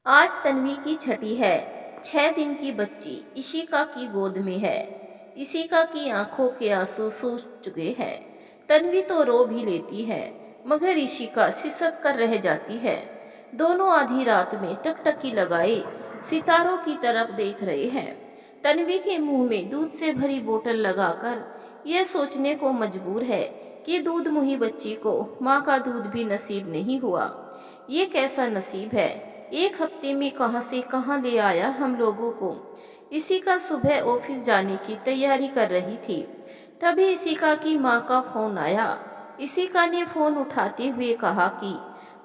आज तन्वी की छठी है। 6 दिन की बच्ची इशिका की गोद में है। इशिका की आंखों के आंसू सूख चुके हैं। तन्वी तो रो भी लेती है, मगर इशिका सिसक कर रह जाती है। दोनों आधी रात में टकटकी लगाए सितारों की तरफ देख रहे हैं। तन्वी के मुंह में दूध से भरी बोतल लगाकर यह सोचने को मजबूर है कि दूध मुही बच्ची को माँ का दूध भी नसीब नहीं हुआ। ये कैसा नसीब है, एक हफ्ते में कहां से कहां ले आया हम लोगों को। इशिका सुबह ऑफिस जाने की तैयारी कर रही थी, तभी इशिका की माँ का फोन आया। इशिका ने फोन उठाते हुए कहा कि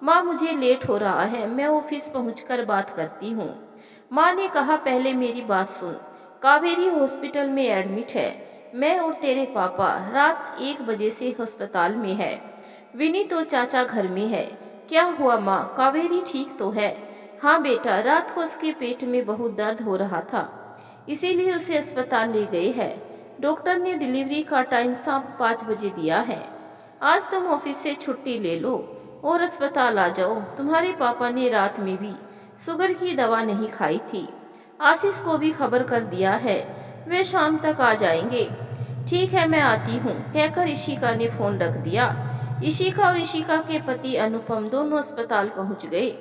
माँ, मुझे लेट हो रहा है, मैं ऑफिस पहुंचकर बात करती हूँ। माँ ने कहा, पहले मेरी बात सुन। कावेरी हॉस्पिटल में एडमिट है। मैं और तेरे पापा रात 1 बजे से अस्पताल में है। विनीत और चाचा घर में है। क्या हुआ माँ, कावेरी ठीक तो है? हाँ बेटा, रात को उसके पेट में बहुत दर्द हो रहा था, इसीलिए उसे अस्पताल ले गए हैं। डॉक्टर ने डिलीवरी का टाइम शाम 5 बजे दिया है। आज तुम ऑफिस से छुट्टी ले लो और अस्पताल आ जाओ। तुम्हारे पापा ने रात में भी शुगर की दवा नहीं खाई थी। आशीष को भी खबर कर दिया है, वे शाम तक आ जाएंगे। ठीक है, मैं आती हूँ, कहकर इशिका ने फोन रख दिया। इशिका और इशिका के पति अनुपम दोनों अस्पताल पहुंच गए।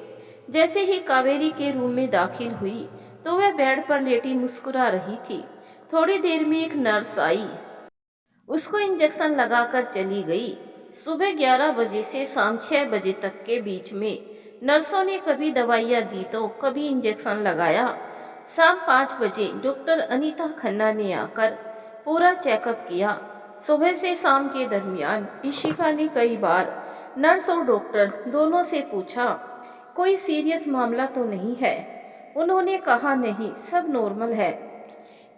जैसे ही कावेरी के रूम में दाखिल हुई तो वह बेड पर लेटी मुस्कुरा रही थी। थोड़ी देर में एक नर्स आई, उसको इंजेक्शन लगाकर चली गई। सुबह 11 बजे से शाम 6 बजे तक के बीच में नर्सों ने कभी दवाइयाँ दी तो कभी इंजेक्शन लगाया। शाम 5 बजे डॉक्टर अनीता खन्ना ने आकर पूरा चेकअप किया। सुबह से शाम के दरमियान इशिका ने कई बार नर्स और डॉक्टर दोनों से पूछा, कोई सीरियस मामला तो नहीं है? उन्होंने कहा, नहीं, सब नॉर्मल है।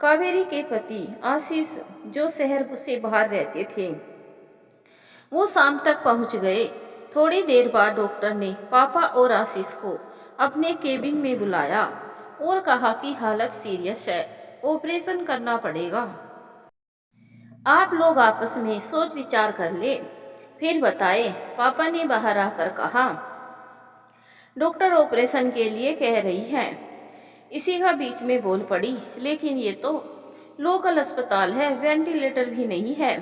कावेरी के पति आशीष, जो शहर से बाहर रहते थे, वो शाम तक पहुंच गए। थोड़ी देर बाद डॉक्टर ने पापा और आशीष को अपने केबिन में बुलाया और कहा कि हालत सीरियस है, ऑपरेशन करना पड़ेगा। आप लोग आपस में सोच विचार कर ले, फिर बताए, पापा ने बाहर आकर कहा। डॉक्टर ऑपरेशन के लिए कह रही है। इसी का बीच में बोल पड़ी, लेकिन ये तो लोकल अस्पताल है, वेंटिलेटर भी नहीं है।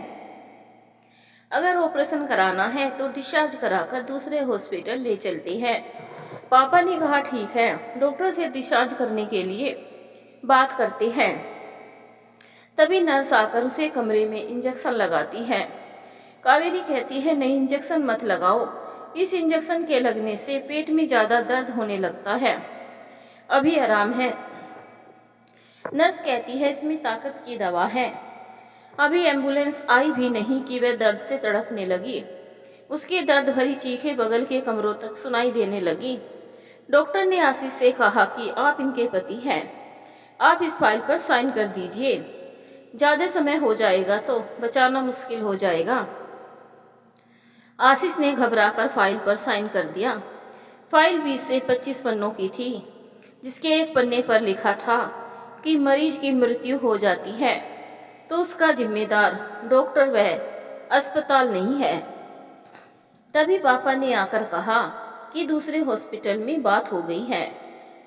अगर ऑपरेशन कराना है तो डिस्चार्ज कराकर दूसरे हॉस्पिटल ले चलते हैं। पापा ने कहा, ठीक है, डॉक्टर से डिस्चार्ज करने के लिए बात करते हैं। तभी नर्स आकर उसे कमरे में इंजेक्शन लगाती है। कावेरी कहती है, नहीं, इंजेक्शन मत लगाओ, इस इंजेक्शन के लगने से पेट में ज्यादा दर्द होने लगता है, अभी आराम है। नर्स कहती है, इसमें ताकत की दवा है। अभी एम्बुलेंस आई भी नहीं कि वह दर्द से तड़पने लगी। उसकी दर्द भरी चीखें बगल के कमरों तक सुनाई देने लगी। डॉक्टर ने आशीष से कहा कि आप इनके पति हैं, आप इस फाइल पर साइन कर दीजिए, ज्यादा समय हो जाएगा तो बचाना मुश्किल हो जाएगा। आशीष ने घबराकर फाइल पर साइन कर दिया। फाइल 20 से 25 पन्नों की थी, जिसके एक पन्ने पर लिखा था कि मरीज की मृत्यु हो जाती है तो उसका जिम्मेदार डॉक्टर व अस्पताल नहीं है। तभी पापा ने आकर कहा कि दूसरे हॉस्पिटल में बात हो गई है।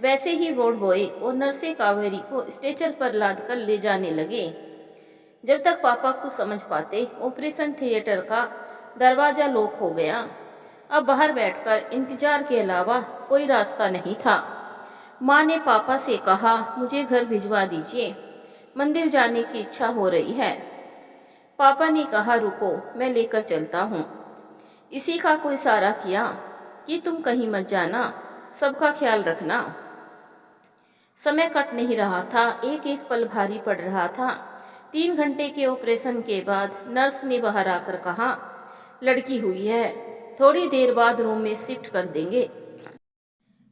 वैसे ही वार्ड बॉय और नर्से कावेरी को स्ट्रेचर पर लादकर ले जाने लगे। जब तक पापा कुछ समझ पाते, ऑपरेशन थिएटर का दरवाजा लॉक हो गया। अब बाहर बैठकर इंतजार के अलावा कोई रास्ता नहीं था। माँ ने पापा से कहा, मुझे घर भिजवा दीजिए, मंदिर जाने की इच्छा हो रही है। पापा ने कहा, रुको, मैं लेकर चलता हूँ। इशिका को इशारा किया कि तुम कहीं मत जाना, सबका ख्याल रखना। समय कट नहीं रहा था, एक एक पल भारी पड़ रहा था। 3 घंटे के ऑपरेशन के बाद नर्स ने बाहर आकर कहा, लड़की हुई है, थोड़ी देर बाद रूम में शिफ्ट कर देंगे।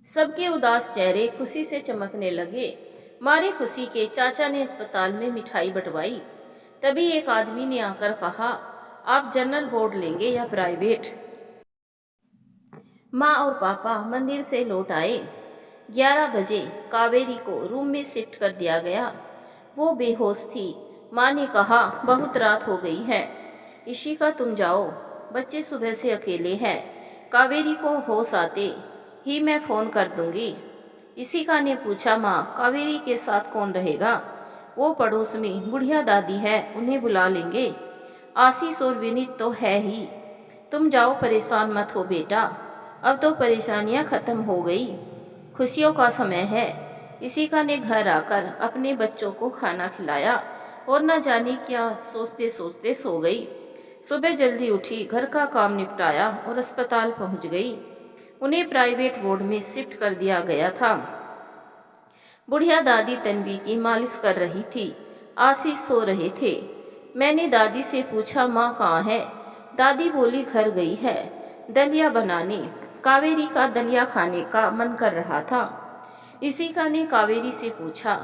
सबके उदास चेहरे खुशी से चमकने लगे। मारे खुशी के चाचा ने अस्पताल में मिठाई बंटवाई। तभी एक आदमी ने आकर कहा, आप जनरल वार्ड लेंगे या प्राइवेट? माँ और पापा मंदिर से लौट आए। 11 बजे कावेरी को रूम में शिफ्ट कर दिया गया। वो बेहोश थी। माँ ने कहा, बहुत रात हो गई है, इशिका तुम जाओ, बच्चे सुबह से अकेले हैं। कावेरी को होश आते ही मैं फोन कर दूंगी। इशिका ने पूछा, माँ कावेरी के साथ कौन रहेगा? वो पड़ोस में बुढ़िया दादी है, उन्हें बुला लेंगे। आशीष और विनीत तो है ही। तुम जाओ, परेशान मत हो बेटा, अब तो परेशानियां खत्म हो गई, खुशियों का समय है। इशिका ने घर आकर अपने बच्चों को खाना खिलाया और न जाने क्या सोचते सोचते सो गई। सुबह जल्दी उठी, घर का काम निपटाया और अस्पताल पहुंच गई। उन्हें प्राइवेट वार्ड में शिफ्ट कर दिया गया था। बुढ़िया दादी तन्वी की मालिश कर रही थी। आशीष सो रहे थे। मैंने दादी से पूछा, माँ कहाँ है? दादी बोली, घर गई है दलिया बनाने। कावेरी का दलिया खाने का मन कर रहा था। इशिका ने कावेरी से पूछा,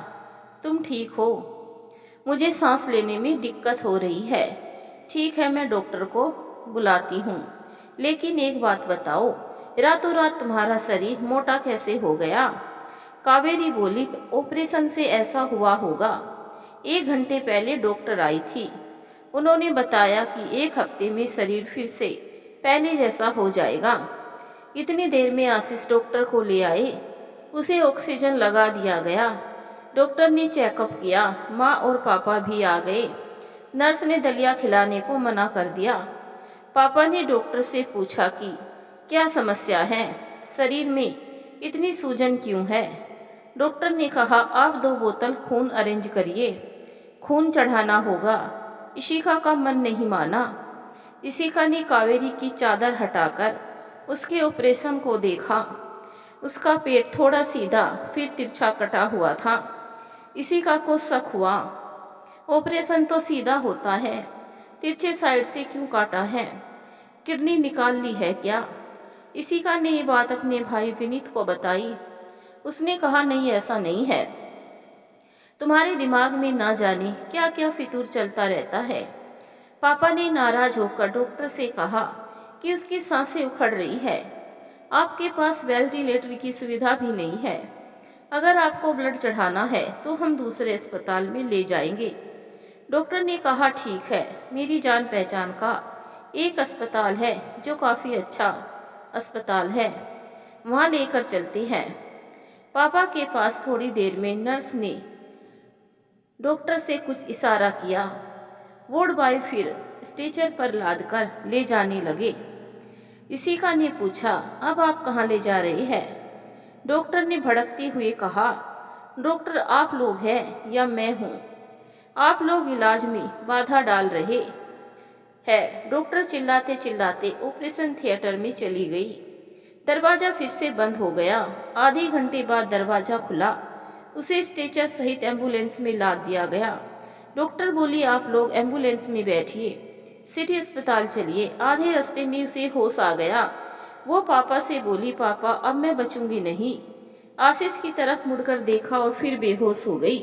तुम ठीक हो? मुझे सांस लेने में दिक्कत हो रही है। ठीक है, मैं डॉक्टर को बुलाती हूँ, लेकिन एक बात बताओ, रातों रात तुम्हारा शरीर मोटा कैसे हो गया? कावेरी बोली, ऑपरेशन से ऐसा हुआ होगा। 1 घंटे पहले डॉक्टर आई थी, उन्होंने बताया कि 1 हफ्ते में शरीर फिर से पहले जैसा हो जाएगा। इतनी देर में आशीष डॉक्टर को ले आए, उसे ऑक्सीजन लगा दिया गया। डॉक्टर ने चेकअप किया, माँ और पापा भी आ गए। नर्स ने दलिया खिलाने को मना कर दिया। पापा ने डॉक्टर से पूछा कि क्या समस्या है, शरीर में इतनी सूजन क्यों है? डॉक्टर ने कहा, आप 2 बोतल खून अरेंज करिए, खून चढ़ाना होगा। इशिका का मन नहीं माना। इशिका ने कावेरी की चादर हटाकर उसके ऑपरेशन को देखा। उसका पेट थोड़ा सीधा फिर तिरछा कटा हुआ था। इशिका को शक हुआ, ऑपरेशन तो सीधा होता है, तिरछे साइड से क्यों काटा है? किडनी निकाल ली है क्या? इशिका ने ये बात अपने भाई विनीत को बताई। उसने कहा, नहीं ऐसा नहीं है, तुम्हारे दिमाग में ना जाने क्या क्या फितूर चलता रहता है। पापा ने नाराज होकर डॉक्टर से कहा कि उसकी सांसें उखड़ रही है, आपके पास वेंटिलेटर की सुविधा भी नहीं है। अगर आपको ब्लड चढ़ाना है तो हम दूसरे अस्पताल में ले जाएंगे। डॉक्टर ने कहा, ठीक है, मेरी जान पहचान का एक अस्पताल है जो काफ़ी अच्छा अस्पताल है, वहाँ लेकर चलते हैं। पापा के पास थोड़ी देर में नर्स ने डॉक्टर से कुछ इशारा किया। वार्ड बॉय फिर स्ट्रेचर पर लादकर ले जाने लगे। इशिका ने पूछा, अब आप कहाँ ले जा रहे हैं? डॉक्टर ने भड़कते हुए कहा, डॉक्टर आप लोग हैं या मैं हूँ? आप लोग इलाज में बाधा डाल रहे हैं। डॉक्टर चिल्लाते चिल्लाते ऑपरेशन थिएटर में चली गई। दरवाजा फिर से बंद हो गया। आधे घंटे बाद दरवाजा खुला, उसे स्ट्रेचर सहित एम्बुलेंस में लाद दिया गया। डॉक्टर बोली, आप लोग एम्बुलेंस में बैठिए, सिटी अस्पताल चलिए। आधे रास्ते में उसे होश आ गया। वो पापा से बोली, पापा अब मैं बचूंगी नहीं। आशीष की तरफ मुड़कर देखा और फिर बेहोश हो गई।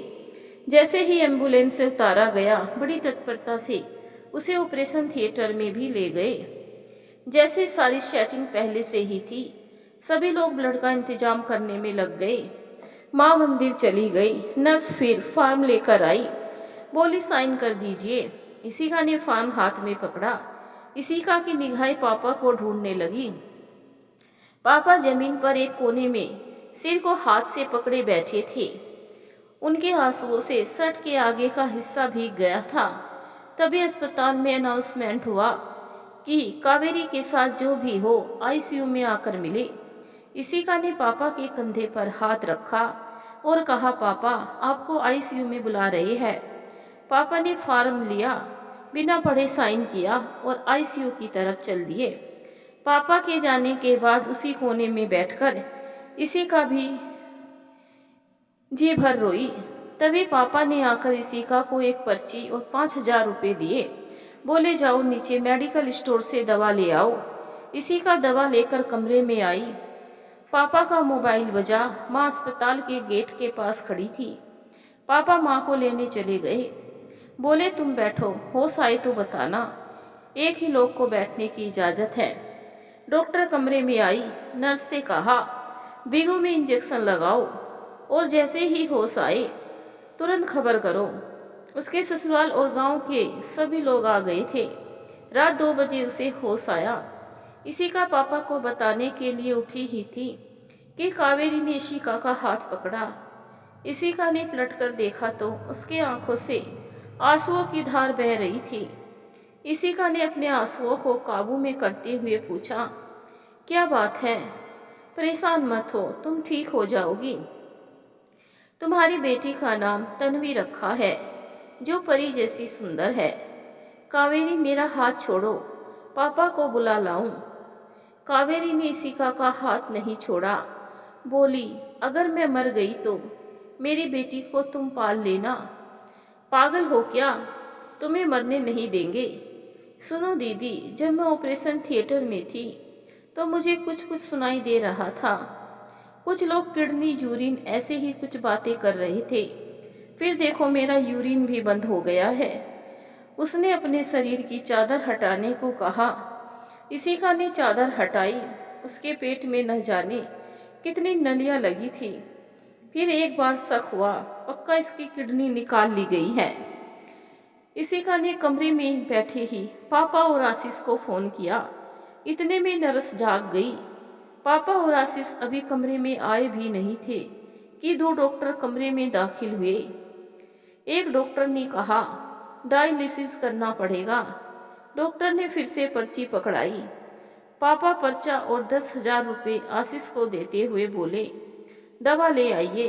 जैसे ही एम्बुलेंस से उतारा गया, बड़ी तत्परता से उसे ऑपरेशन थिएटर में भी ले गए। जैसे सारी सेटिंग पहले से ही थी। सभी लोग ब्लड का इंतजाम करने में लग गए। माँ मंदिर चली गई। नर्स फिर फॉर्म लेकर आई, बोली साइन कर दीजिए। इशिका ने फॉर्म हाथ में पकड़ा। इशिका की निगाहें पापा को ढूंढने लगी। पापा जमीन पर एक कोने में सिर को हाथ से पकड़े बैठे थे। उनके आंसुओं से शर्ट के आगे का हिस्सा भीग गया था। तभी अस्पताल में अनाउंसमेंट हुआ कि कावेरी के साथ जो भी हो आईसीयू में आकर मिले। इशिका ने पापा के कंधे पर हाथ रखा और कहा, पापा आपको आईसीयू में बुला रहे हैं। पापा ने फॉर्म लिया, बिना पढ़े साइन किया और आईसीयू की तरफ चल दिए। पापा के जाने के बाद उसी कोने में बैठकर इशिका भी जी भर रोई। तभी पापा ने आकर इशिका को एक पर्ची और 5,000 रुपये दिए। बोले, जाओ नीचे मेडिकल स्टोर से दवा ले आओ। इशिका दवा लेकर कमरे में आई। पापा का मोबाइल बजा। माँ अस्पताल के गेट के पास खड़ी थी। पापा माँ को लेने चले गए। बोले, तुम बैठो, होश आए तो बताना, एक ही लोग को बैठने की इजाज़त है। डॉक्टर कमरे में आई। नर्स से कहा, बिगो में इंजेक्शन लगाओ और जैसे ही होश आए तुरंत खबर करो। उसके ससुराल और गांव के सभी लोग आ गए थे। रात 2 बजे उसे होश आया। इशिका पापा को बताने के लिए उठी ही थी कि कावेरी ने इशिका का हाथ पकड़ा। इशिका ने पलटकर देखा तो उसके आंखों से आंसुओं की धार बह रही थी। इशिका ने अपने आंसुओं को काबू में करते हुए पूछा, क्या बात है? परेशान मत हो, तुम ठीक हो जाओगी। तुम्हारी बेटी का नाम तन्वी रखा है, जो परी जैसी सुंदर है। कावेरी, मेरा हाथ छोड़ो, पापा को बुला लाऊं। कावेरी ने इशिका का हाथ नहीं छोड़ा। बोली, अगर मैं मर गई तो मेरी बेटी को तुम पाल लेना। पागल हो क्या? तुम्हें मरने नहीं देंगे। सुनो दीदी, जब मैं ऑपरेशन थिएटर में थी तो मुझे कुछ कुछ सुनाई दे रहा था। कुछ लोग किडनी यूरिन ऐसे ही कुछ बातें कर रहे थे। फिर देखो, मेरा यूरिन भी बंद हो गया है। उसने अपने शरीर की चादर हटाने को कहा। इशिका ने चादर हटाई। उसके पेट में न जाने कितनी नलियां लगी थी। फिर एक बार शक हुआ, पक्का इसकी किडनी निकाल ली गई है। इशिका ने कमरे में बैठे ही पापा और आशीष को फोन किया। इतने में नर्स जाग गई। पापा और आशीष अभी कमरे में आए भी नहीं थे कि दो डॉक्टर कमरे में दाखिल हुए। एक डॉक्टर ने कहा, डायलिसिस करना पड़ेगा। डॉक्टर ने फिर से पर्ची पकड़ाई। पापा पर्चा और 10,000 रुपये आशीष को देते हुए बोले, दवा ले आइए।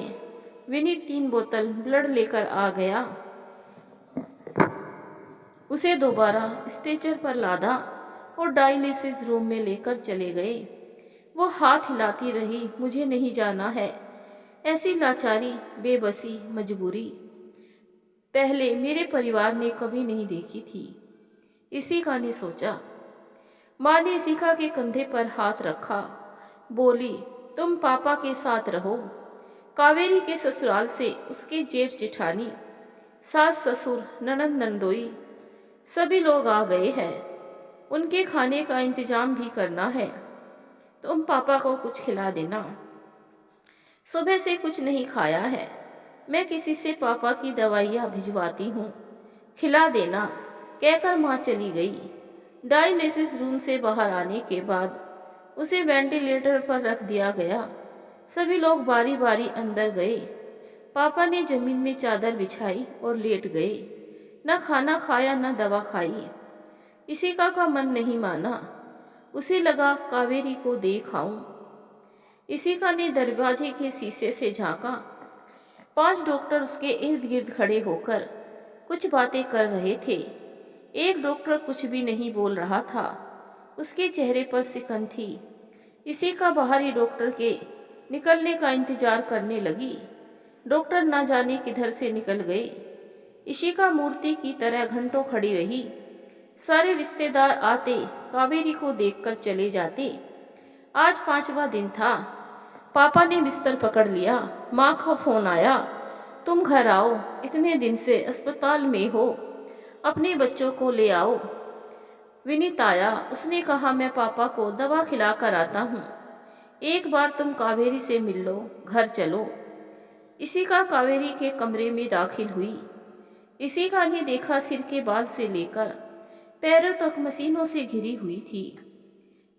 विनीत 3 बोतल ब्लड लेकर आ गया। उसे दोबारा स्ट्रेचर पर लादा और डायलिसिस रूम में लेकर चले गए। वो हाथ हिलाती रही, मुझे नहीं जाना है। ऐसी लाचारी, बेबसी, मजबूरी पहले मेरे परिवार ने कभी नहीं देखी थी, इशिका ने सोचा। माँ ने इशिका के कंधे पर हाथ रखा। बोली, तुम पापा के साथ रहो। कावेरी के ससुराल से उसके जेठ जेठानी, सास ससुर, ननंद नंदोई सभी लोग आ गए हैं। उनके खाने का इंतजाम भी करना है। तुम पापा को कुछ खिला देना। सुबह से कुछ नहीं खाया है। मैं किसी से पापा की दवाइयाँ भिजवाती हूँ, खिला देना, कहकर माँ चली गई। डायलिसिस रूम से बाहर आने के बाद उसे वेंटिलेटर पर रख दिया गया। सभी लोग बारी बारी अंदर गए। पापा ने जमीन में चादर बिछाई और लेट गए। न खाना खाया न दवा खाई। इशिका का मन नहीं माना। उसे लगा कावेरी को देख आऊं। इशिका ने दरवाजे के शीशे से झांका। 5 डॉक्टर उसके इर्द गिर्द खड़े होकर कुछ बातें कर रहे थे। एक डॉक्टर कुछ भी नहीं बोल रहा था। उसके चेहरे पर सिकन थी। इशिका बाहरी डॉक्टर के निकलने का इंतजार करने लगी। डॉक्टर ना जाने किधर से निकल गए। इशिका मूर्ति की तरह घंटों खड़ी रही। सारे रिश्तेदार आते, कावेरी को देखकर चले जाते। आज 5वां दिन था। पापा ने बिस्तर पकड़ लिया। माँ का फोन आया, तुम घर आओ, इतने दिन से अस्पताल में हो, अपने बच्चों को ले आओ। विनीत आया। उसने कहा, मैं पापा को दवा खिला कर आता हूँ, एक बार तुम कावेरी से मिल लो, घर चलो। इशिका कावेरी के कमरे में दाखिल हुई। इशिका ने देखा, सिर के बाल से लेकर पैरों तक मशीनों से घिरी हुई थी।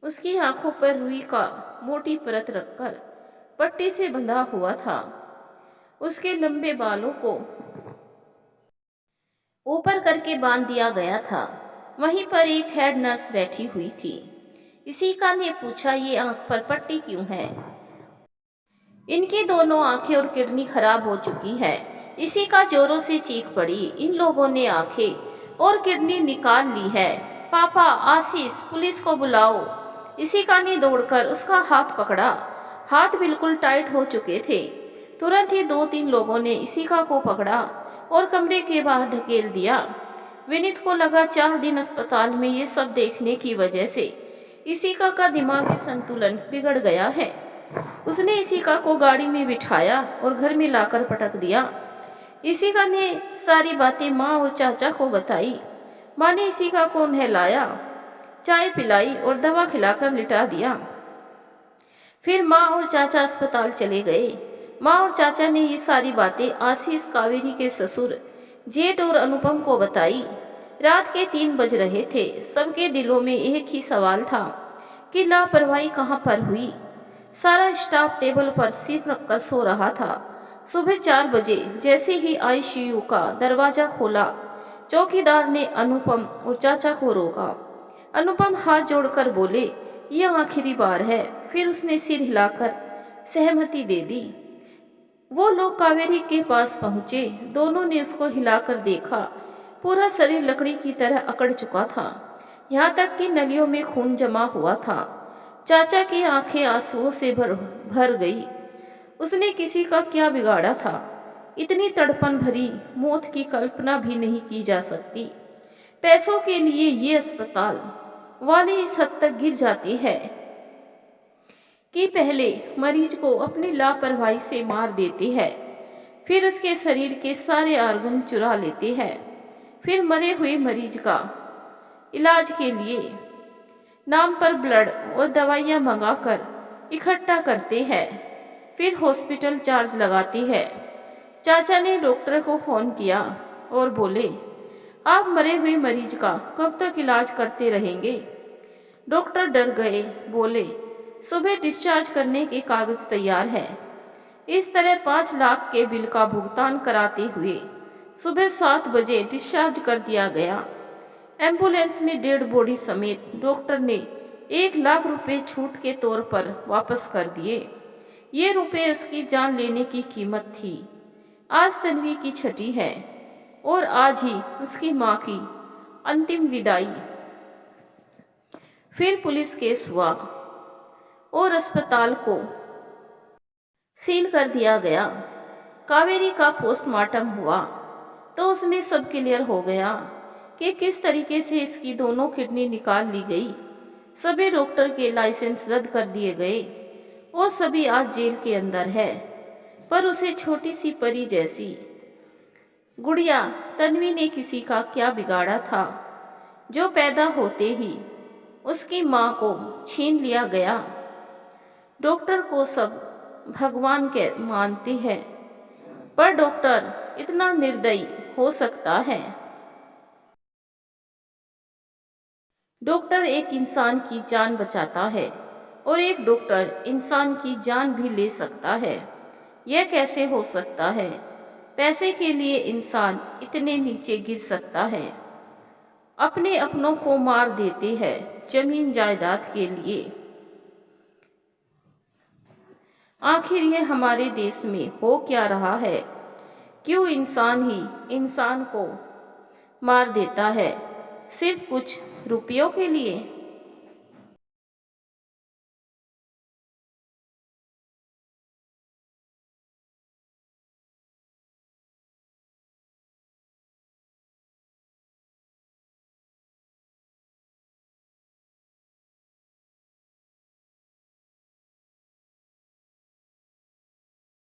उसकी आंखों पर रुई का मोटी परत रखकर पट्टी से बंधा हुआ था। उसके लंबे बालों को ऊपर करके बांध दिया गया था। वहीं पर एक हेड नर्स बैठी हुई थी। इशिका ने पूछा, ये आंख पर पट्टी क्यों है? इनकी दोनों आंखें और किडनी खराब हो चुकी है। इशिका जोरों से चीख पड़ी, इन लोगों ने आंखें और किडनी निकाल ली है। पापा, आशीष, पुलिस को बुलाओ। इशिका ने दौड़कर उसका हाथ पकड़ा। हाथ बिल्कुल टाइट हो चुके थे। तुरंत ही 2-3 लोगों ने इशिका को पकड़ा और कमरे के बाहर ढकेल दिया। विनीत को लगा 4 दिन अस्पताल में ये सब देखने की वजह से इशिका का दिमागी संतुलन बिगड़ गया है। उसने इशिका को गाड़ी में बिठाया और घर में लाकर पटक दिया। इशिका ने सारी बातें माँ और चाचा को बताई। माँ ने इशिका को नहलाया, चाय पिलाई और दवा खिलाकर लिटा दिया। फिर माँ और चाचा अस्पताल चले गए। माँ और चाचा ने ये सारी बातें आशीष, कावेरी के ससुर, जेठ और अनुपम को बताई। रात के 3 बज रहे थे। सबके दिलों में एक ही सवाल था कि लापरवाही कहाँ पर हुई। सारा स्टाफ टेबल पर सिर रखकर सो रहा था। सुबह 4 बजे जैसे ही आईसीयू का दरवाजा खोला, चौकीदार ने अनुपम और चाचा को रोका। अनुपम हाथ जोड़कर बोले, ये आखिरी बार है। फिर उसने सिर हिलाकर सहमति दे दी। वो लोग कावेरी के पास पहुंचे। दोनों ने उसको हिलाकर देखा। पूरा शरीर लकड़ी की तरह अकड़ चुका था, यहाँ तक कि नलियों में खून जमा हुआ था। चाचा की आंखें आंसुओं से भर गई। उसने किसी का क्या बिगाड़ा था? इतनी तड़पन भरी मौत की कल्पना भी नहीं की जा सकती। पैसों के लिए ये अस्पताल वाले इस हद तक गिर जाते हैं कि पहले मरीज को अपनी लापरवाही से मार देते हैं, फिर उसके शरीर के सारे ऑर्गन चुरा लेते हैं, फिर मरे हुए मरीज का इलाज के लिए नाम पर ब्लड और दवाइयाँ मंगाकर इकट्ठा करते हैं, फिर हॉस्पिटल चार्ज लगाती है। चाचा ने डॉक्टर को फ़ोन किया और बोले, आप मरे हुए मरीज का कब तक इलाज करते रहेंगे? डॉक्टर डर गए। बोले, सुबह डिस्चार्ज करने के कागज तैयार हैं। इस तरह 5 लाख के बिल का भुगतान कराते हुए सुबह 7 बजे डिस्चार्ज कर दिया गया। एम्बुलेंस में डेड बॉडी समेत डॉक्टर ने 1 लाख रुपए छूट के तौर पर वापस कर दिए। ये रुपए उसकी जान लेने की कीमत थी। आज तन्वी की छठी है और आज ही उसकी माँ की अंतिम विदाई। फिर पुलिस केस हुआ और अस्पताल को सील कर दिया गया। कावेरी का पोस्टमार्टम हुआ तो उसमें सब क्लियर हो गया कि किस तरीके से इसकी दोनों किडनी निकाल ली गई। सभी डॉक्टर के लाइसेंस रद्द कर दिए गए और सभी आज जेल के अंदर है। पर उसे छोटी सी परी जैसी गुड़िया तन्वी ने किसी का क्या बिगाड़ा था, जो पैदा होते ही उसकी माँ को छीन लिया गया। डॉक्टर को सब भगवान के मानते हैं, पर डॉक्टर इतना निर्दयी हो सकता है? डॉक्टर एक इंसान की जान बचाता है और एक डॉक्टर इंसान की जान भी ले सकता है। यह कैसे हो सकता है? पैसे के लिए इंसान इतने नीचे गिर सकता है, अपने अपनों को मार देते हैं जमीन जायदाद के लिए। आखिर ये हमारे देश में हो क्या रहा है? क्यों इंसान ही इंसान को मार देता है सिर्फ कुछ रुपयों के लिए?